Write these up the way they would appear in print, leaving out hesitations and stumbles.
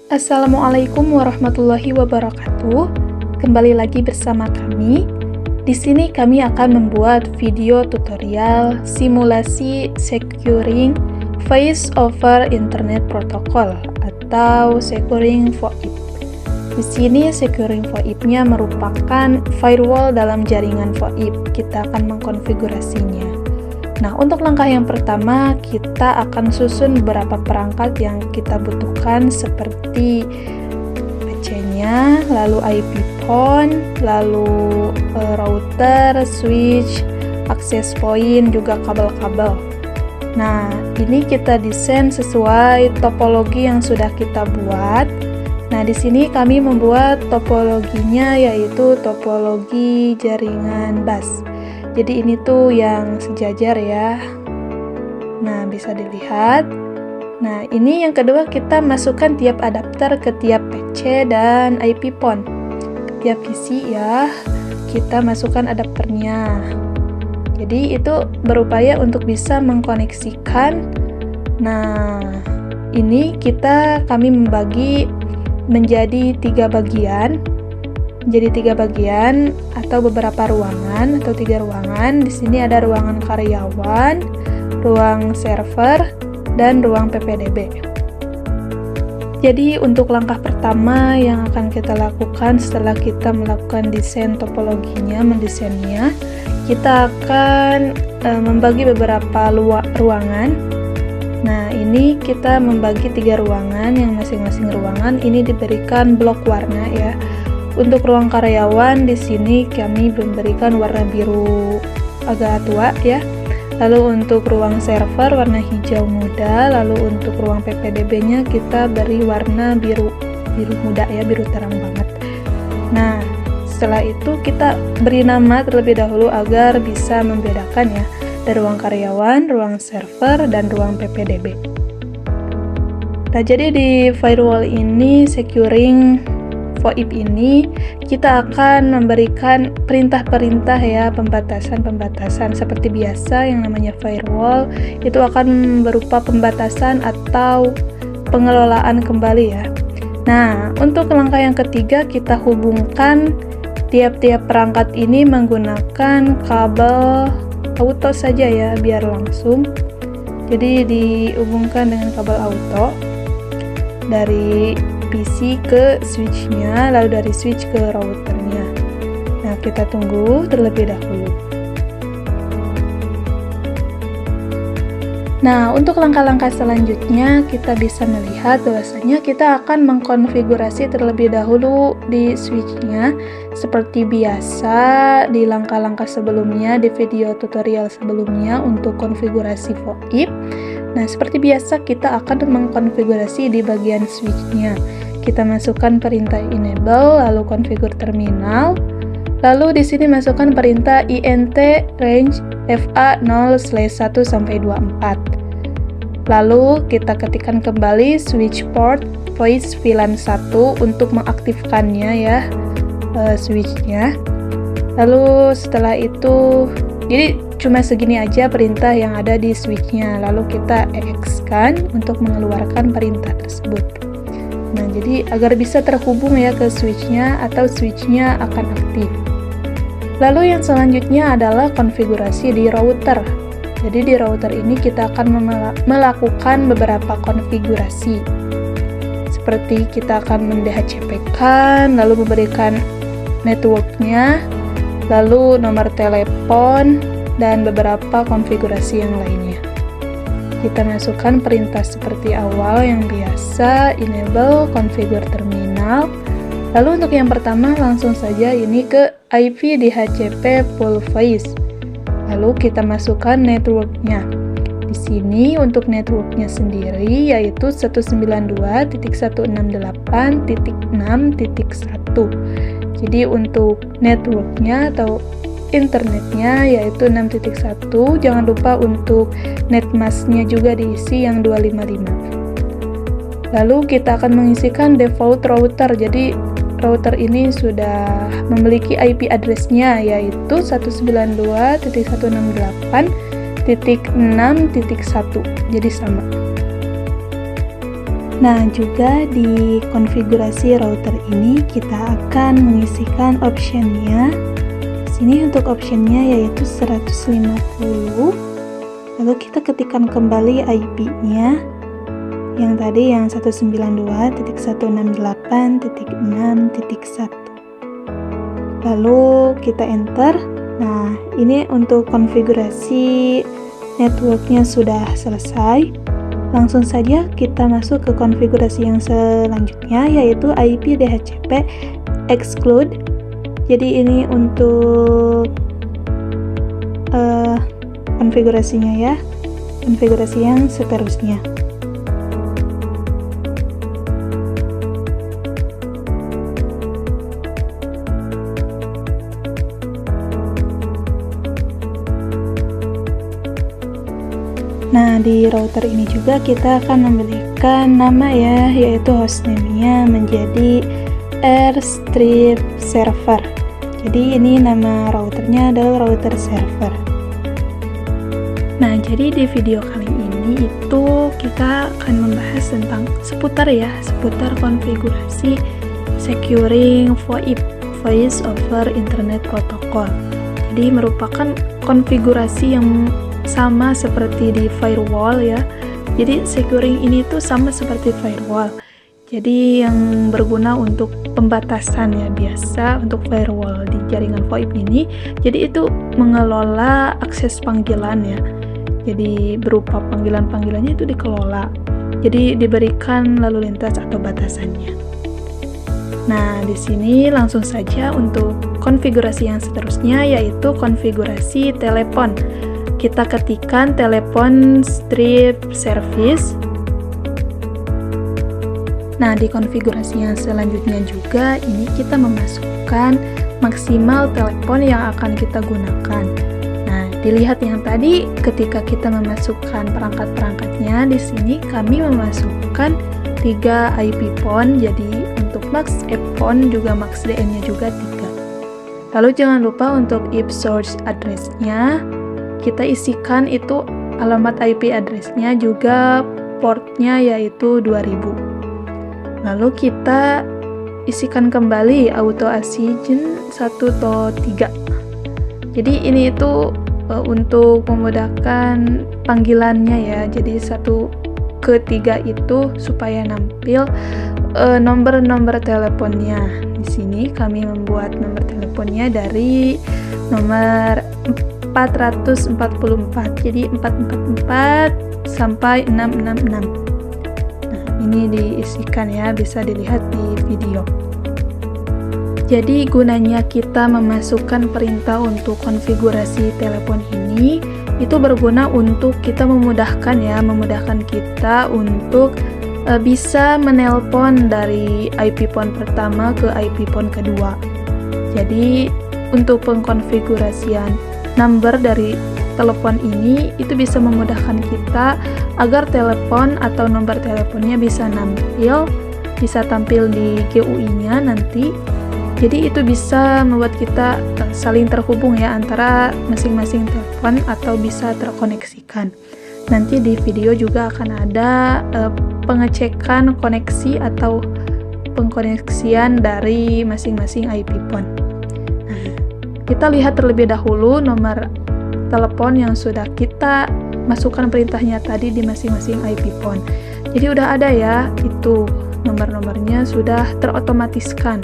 Assalamualaikum warahmatullahi wabarakatuh. Kembali lagi bersama kami. Di sini kami akan membuat video tutorial simulasi securing Voice over Internet Protocol atau securing VoIP. Di sini securing VoIP-nya merupakan firewall dalam jaringan VoIP. Kita akan mengkonfigurasinya. Nah, untuk langkah yang pertama, kita akan susun beberapa perangkat yang kita butuhkan seperti PC-nya, lalu IP phone, lalu router, switch, access point, juga kabel-kabel. Nah, ini kita desain sesuai topologi yang sudah kita buat. Nah, di sini kami membuat topologinya yaitu topologi jaringan bus. Jadi ini tuh yang sejajar ya. Nah, bisa dilihat. Nah, ini yang kedua kita masukkan tiap adapter ke tiap PC dan IP phone. Tiap PC ya, kita masukkan adapternya. Jadi itu berupaya untuk bisa mengkoneksikan. Nah, ini kami membagi menjadi 3 bagian. Jadi 3 bagian atau beberapa ruangan atau 3 ruangan. Di sini ada ruangan karyawan, ruang server, dan ruang PPDB. Jadi untuk langkah pertama yang akan kita lakukan setelah kita melakukan desain topologinya, mendesainnya, kita akan membagi beberapa ruangan. Nah, ini kita membagi 3 ruangan, yang masing-masing ruangan ini diberikan blok warna ya. Untuk ruang karyawan di sini kami memberikan warna biru agak tua ya. Lalu untuk ruang server warna hijau muda, lalu untuk ruang PPDB-nya kita beri warna biru muda ya, biru terang banget. Nah, setelah itu kita beri nama terlebih dahulu agar bisa membedakan ya, dari ruang karyawan, ruang server, dan ruang PPDB. Nah, jadi di firewall ini, securing VoIP ini, kita akan memberikan perintah-perintah ya, pembatasan-pembatasan. Seperti biasa yang namanya firewall, itu akan berupa pembatasan atau pengelolaan kembali ya. Nah, untuk langkah yang ketiga, kita hubungkan tiap-tiap perangkat ini menggunakan kabel auto saja ya, biar langsung. Jadi dihubungkan dengan kabel auto dari PC ke switch-nya, lalu dari switch ke routernya. Nah, kita tunggu terlebih dahulu. Nah, untuk langkah-langkah selanjutnya kita bisa melihat bahwasanya kita akan mengkonfigurasi terlebih dahulu di switch-nya seperti biasa di langkah-langkah sebelumnya, di video tutorial sebelumnya untuk konfigurasi VoIP. Nah, seperti biasa kita akan mengkonfigurasi di bagian switch-nya. Kita masukkan perintah enable, lalu configure terminal. Lalu di sini masukkan perintah int range fa 0/1 sampai 24. Lalu kita ketikkan kembali switch port voice VLAN 1 untuk mengaktifkannya ya, switch-nya. Lalu setelah itu, jadi cuma segini aja perintah yang ada di switch-nya, lalu kita EX-kan untuk mengeluarkan perintah tersebut. Nah, jadi agar bisa terhubung ya ke switch-nya atau switch-nya akan aktif. Lalu yang selanjutnya adalah konfigurasi di router. Jadi di router ini kita akan melakukan beberapa konfigurasi. Seperti kita akan mendhcp-kan, lalu memberikan network-nya, lalu nomor telepon, dan beberapa konfigurasi yang lainnya. Kita masukkan perintah seperti awal yang biasa, enable, configure terminal. Lalu untuk yang pertama langsung saja ini ke IP DHCP full voice. Lalu kita masukkan networknya. Di sini untuk networknya sendiri yaitu 192.168.6.1. Jadi untuk networknya atau internetnya yaitu 6.1. Jangan lupa untuk netmasknya juga diisi yang 255. Lalu kita akan mengisikan default router. Jadi router ini sudah memiliki IP address-nya yaitu 192.168.6.1. Jadi sama. Nah, juga di konfigurasi router ini kita akan mengisikan optionnya. Di sini untuk optionnya yaitu 150. Lalu kita ketikkan kembali IP-nya yang tadi yang 192.168.6.1. Lalu kita enter. Nah, ini untuk konfigurasi networknya sudah selesai. Langsung saja kita masuk ke konfigurasi yang selanjutnya, yaitu IP DHCP exclude. Jadi ini untuk konfigurasinya ya, konfigurasi yang seterusnya. Nah, di router ini juga kita akan memberikan nama ya, yaitu hostname-nya menjadi Airstrip Server. Jadi ini nama routernya adalah router server. Nah, jadi di video kali ini itu kita akan membahas tentang seputar konfigurasi securing VoIP, Voice over Internet Protocol. Jadi merupakan konfigurasi yang sama seperti di firewall ya. Jadi securing ini tuh sama seperti firewall. Jadi yang berguna untuk pembatasan ya, biasa untuk firewall di jaringan VoIP ini. Jadi itu mengelola akses panggilan ya. Jadi berupa panggilan-panggilannya itu dikelola. Jadi diberikan lalu lintas atau batasannya. Nah, di sini langsung saja untuk konfigurasi yang seterusnya, yaitu konfigurasi telepon. Kita ketikkan telepon strip service. Nah, di konfigurasi yang selanjutnya juga ini kita memasukkan maksimal telepon yang akan kita gunakan. Nah, dilihat yang tadi ketika kita memasukkan perangkat-perangkatnya, di sini kami memasukkan 3 IP phone. Jadi untuk max app phone juga max DN-nya juga 3. Lalu jangan lupa untuk IP source address-nya kita isikan itu alamat IP address-nya juga portnya yaitu 2000. Lalu kita isikan kembali auto assign 1 atau 3. Jadi ini itu untuk memudahkan panggilannya ya. Jadi 1 ke 3 itu supaya nampil nomor-nomor teleponnya. Di sini kami membuat nomor teleponnya dari nomor 444, jadi 444 sampai 666. Nah, ini diisikan ya, bisa dilihat di video. Jadi gunanya kita memasukkan perintah untuk konfigurasi telepon ini itu berguna untuk kita memudahkan kita untuk bisa menelpon dari IP phone pertama ke IP phone kedua. Jadi untuk pengkonfigurasian number dari telepon ini itu bisa memudahkan kita agar telepon atau nomor teleponnya bisa tampil di GUI-nya nanti. Jadi itu bisa membuat kita saling terhubung ya antara masing-masing telepon atau bisa terkoneksikan. Nanti di video juga akan ada pengecekan koneksi atau pengkoneksian dari masing-masing IP phone. Kita lihat terlebih dahulu nomor telepon yang sudah kita masukkan perintahnya tadi di masing-masing IP phone. Jadi udah ada ya, itu nomor-nomornya sudah terotomatiskan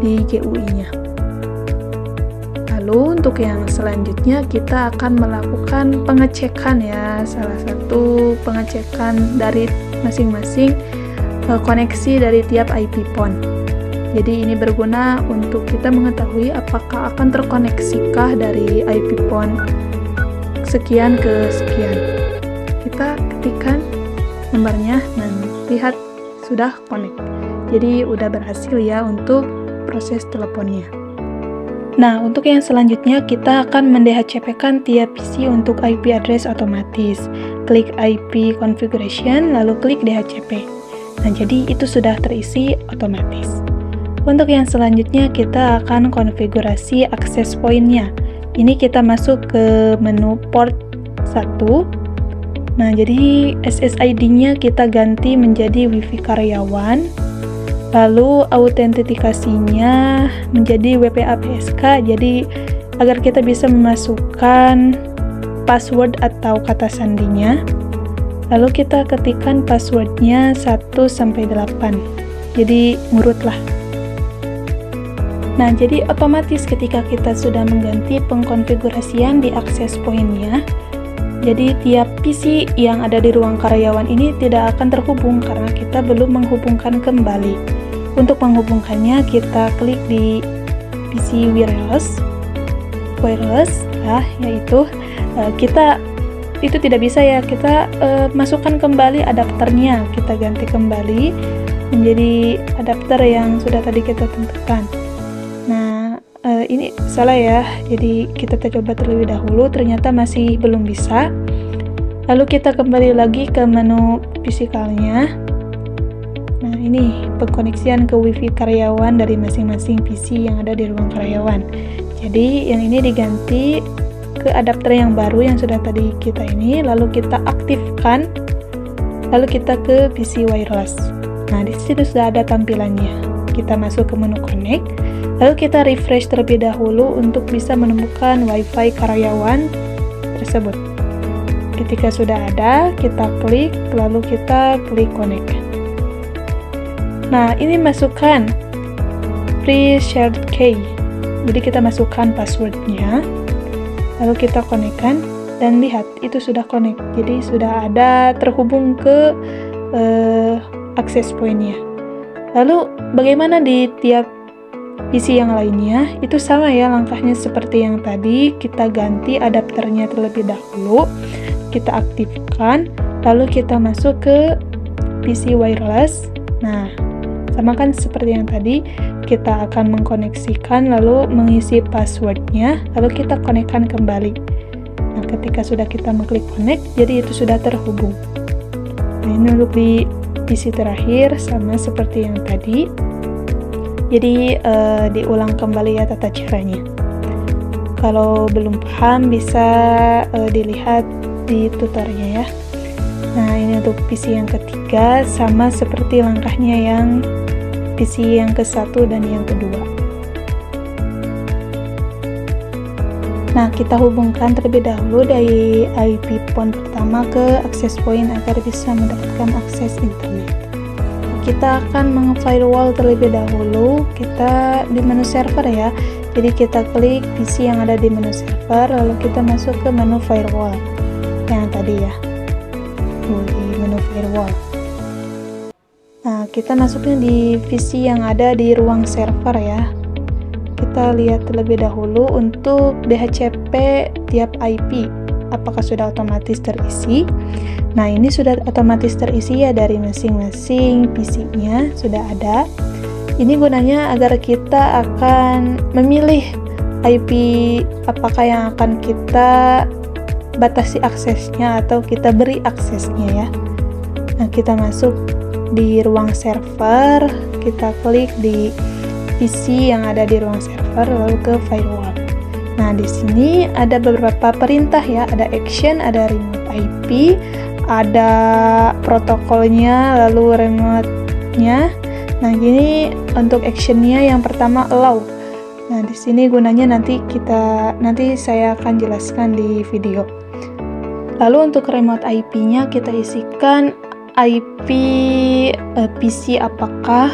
di GUI-nya. Lalu untuk yang selanjutnya kita akan melakukan pengecekan ya, salah satu pengecekan dari masing-masing koneksi dari tiap IP phone. Jadi ini berguna untuk kita mengetahui apakah akan terkoneksikah dari IP phone sekian ke sekian. Kita ketikkan nomornya dan lihat sudah connect. Jadi udah berhasil ya untuk proses teleponnya. Nah, untuk yang selanjutnya kita akan mendhcp-kan tiap PC untuk IP address otomatis. Klik IP configuration lalu klik DHCP. Nah, jadi itu sudah terisi otomatis. Untuk yang selanjutnya kita akan konfigurasi access point-nya. Ini kita masuk ke menu port 1. Nah, jadi SSID-nya kita ganti menjadi WiFi karyawan. Lalu autentikasinya menjadi WPA PSK. Jadi agar kita bisa memasukkan password atau kata sandinya. Lalu kita ketikkan passwordnya 1-8. Jadi ngurutlah. Nah, jadi otomatis ketika kita sudah mengganti pengkonfigurasian di access point-nya, jadi tiap PC yang ada di ruang karyawan ini tidak akan terhubung karena kita belum menghubungkan kembali. Untuk menghubungkannya, kita klik di PC wireless, yaitu kita itu tidak bisa ya, kita masukkan kembali adapternya, kita ganti kembali menjadi adapter yang sudah tadi kita tentukan. Nah, ini salah ya, jadi kita coba terlebih dahulu, ternyata masih belum bisa. Lalu kita kembali lagi ke menu physical-nya. Nah, ini pengkoneksian ke WiFi karyawan dari masing-masing PC yang ada di ruang karyawan. Jadi, yang ini diganti ke adapter yang baru yang sudah tadi kita ini, lalu kita aktifkan, lalu kita ke PC wireless. Nah, di situ sudah ada tampilannya. Kita masuk ke menu connect, lalu kita refresh terlebih dahulu untuk bisa menemukan WiFi karyawan tersebut. Ketika sudah ada, kita klik, lalu kita klik connect. Nah, ini masukkan free shared key. Jadi kita masukkan passwordnya, lalu kita connect-kan, dan lihat itu sudah connect. Jadi sudah ada terhubung ke access point-nya. Lalu bagaimana di tiap PC yang lainnya? Itu sama ya langkahnya seperti yang tadi. Kita ganti adapternya terlebih dahulu, kita aktifkan, lalu kita masuk ke PC wireless. Nah, sama kan seperti yang tadi, kita akan mengkoneksikan lalu mengisi passwordnya, lalu kita connect-kan kembali. Nah, ketika sudah kita mengklik connect, jadi itu sudah terhubung. Nah, ini untuk di PC terakhir sama seperti yang tadi. Jadi diulang kembali ya tata caranya. Kalau belum paham bisa dilihat di tutorialnya ya. Nah, ini untuk PC yang ketiga sama seperti langkahnya yang PC yang ke-1 dan yang kedua. Nah, kita hubungkan terlebih dahulu dari IP port pertama ke access point agar bisa mendapatkan akses internet. Kita akan meng-firewall terlebih dahulu. Kita di menu server ya. Jadi kita klik PC yang ada di menu server, lalu kita masuk ke menu firewall yang tadi ya. Di menu firewall. Nah, kita masuknya di PC yang ada di ruang server ya. Kita lihat terlebih dahulu untuk DHCP tiap IP apakah sudah otomatis terisi. Nah, ini sudah otomatis terisi ya dari masing-masing PC-nya sudah ada. Ini gunanya agar kita akan memilih IP apakah yang akan kita batasi aksesnya atau kita beri aksesnya ya. Nah, kita masuk di ruang server, kita klik di PC yang ada di ruang server lalu ke firewall. Nah, di sini ada beberapa perintah ya, ada action, ada remote IP, ada protokolnya, lalu remote-nya. Nah, gini untuk actionnya yang pertama allow. Nah, di sini gunanya nanti saya akan jelaskan di video. Lalu untuk remote IP-nya kita isikan IP PC apakah.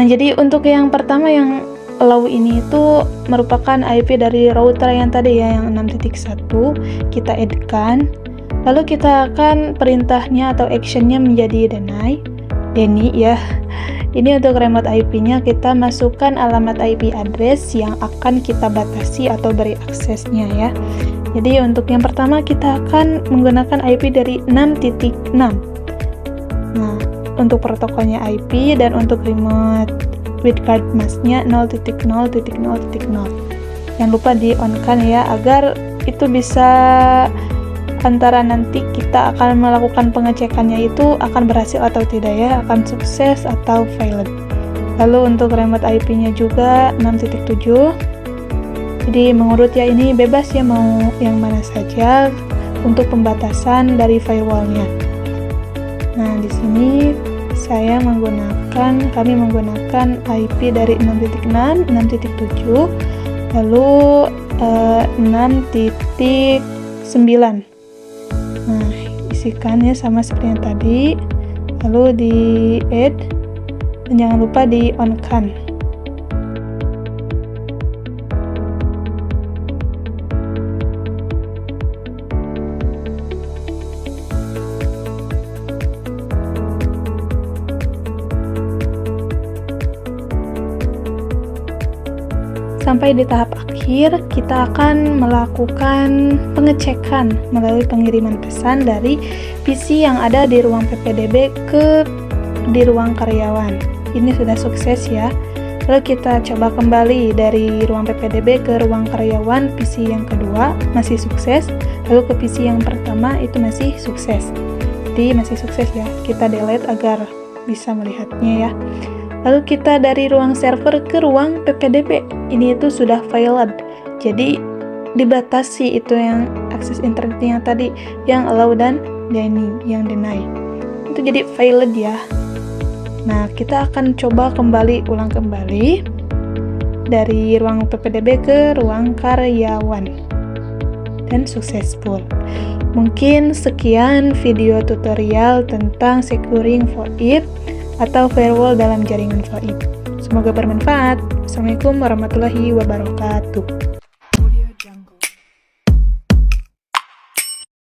Nah, jadi untuk yang pertama yang allow ini itu merupakan IP dari router yang tadi ya, yang 6.1 kita add-kan. Lalu kita akan perintahnya atau actionnya menjadi deny ya. Ini untuk remote IP-nya kita masukkan alamat IP address yang akan kita batasi atau beri aksesnya ya. Jadi untuk yang pertama kita akan menggunakan IP dari 6.6. Nah, untuk protokolnya IP dan untuk remote with card mask-nya 0.0.0.0. Jangan lupa di-on-kan ya agar itu bisa antara nanti kita akan melakukan pengecekannya itu akan berhasil atau tidak ya, akan sukses atau failed. Lalu untuk remote IP-nya juga 6.7. Jadi mengurut ya, ini bebas ya mau yang mana saja. untuk pembatasan dari firewall-nya. Nah, di sini kami menggunakan IP dari 6.6, 6.7, lalu 6.9. Nah, isikannya sama seperti yang tadi, lalu di add dan jangan lupa di on-kan. Sampai di tahap akhir, kita akan melakukan pengecekan melalui pengiriman pesan dari PC yang ada di ruang PPDB di ruang karyawan. Ini sudah sukses ya. Lalu kita coba kembali dari ruang PPDB ke ruang karyawan PC yang kedua, masih sukses. Lalu ke PC yang pertama itu masih sukses. Jadi masih sukses ya. Kita delete agar bisa melihatnya ya. Lalu kita dari ruang server ke ruang PPDB. Ini itu sudah failed. Jadi dibatasi itu yang akses internetnya tadi, yang allow dan yang deny. Itu jadi failed ya. Nah, kita akan coba ulang kembali dari ruang PPDB ke ruang karyawan. Dan successful. Mungkin sekian video tutorial tentang securing VoIP atau firewall dalam jaringan VoIP. Semoga bermanfaat. Assalamualaikum warahmatullahi wabarakatuh.